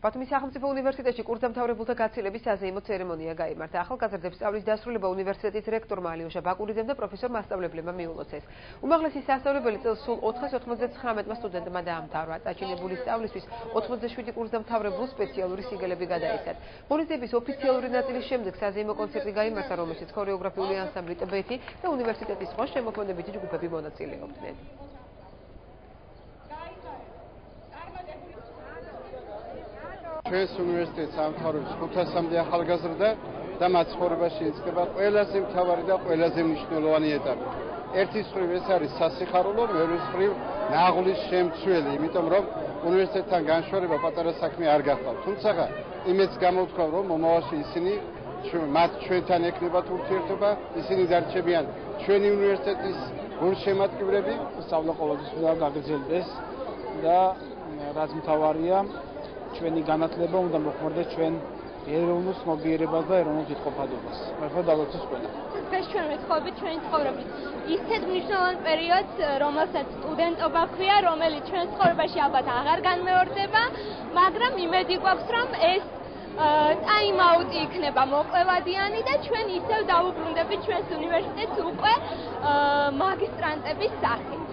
ბათუმის სახელმწიფო უნივერსიტეტში კურსდამთავრებულთა გაცილების საზეიმო ცერემონია გაიმართა. ახალგაზრდებს სწავლის დასრულება უნივერსიტეტის რექტორმა ალიოშა ბაკურიძემ და პროფესორ მასწავლებლებმა მიულოცეს. უმაღლესი სასწავლებელი წელს სულ 499 სტუდენტმა დაამთავრა. წაჩინებული სწავლისთვის 87 კურსდამთავრებულ სპეციალური სიგელები გადაეცათ. ღონისძიების ოფიციალური ნაწილის შემდეგ საზეიმო კონცერტი გაიმართა, რომელშიც ქორეოგრაფიული ანსამბლი ტბეთი და უნივერსიტეტის სხვა შემოქმედებითი ჯგუფები მონაწილეობდნენ. ჩვენს უნივერსიტეტს ამთავრებს 500-მდე ახალგაზრდა და მათ ცხოვრებაში იწყება ყველაზე მთავარი და ყველაზე მნიშვნელოვანი ეტაპი. ერთის მხრივ ეს არის სასიხარულო, მეორის მხრივ ნაღლის შემცველი, იმიტომ რომ უნივერსიტეტთან განშორება პატარა საქმე არ გახვალ. თუმცა იმედს გამოვთქვამ, რომ მომავალში ისინი მათ ჩვენთან ექნებათ ურთიერთობა, ისინი დარჩებიან ჩვენი უნივერსიტეტის გულშემატკივრები, სწავლა ყოველთვის უნდა გაგრძელდეს და რაც მთავარია ჩვენი განათლება უნდა მოხმარდეს ჩვენ ეროვნულ ცნობიერებას და ეროვნულ თვითყოფადობას. მართლა დავაცვით ყველა. ეს ჩვენ ვეთხოვებით ჩვენი ცხოვრების ისეთ მნიშვნელოვან პერიოდს, რომელსაც სტუდენტობა ჰქვია, რომელიც ჩვენ ცხოვრებაში ალბათ აღარ განმეორდება, მაგრამ იმედი გვაქვს, რომ ეს ტაიმ-აუტი იქნება მოკლევადიანი და ჩვენ ისევ დავუბრუნდებით ჩვენს უნივერსიტეტს უკვე მაგისტრანტების სახით.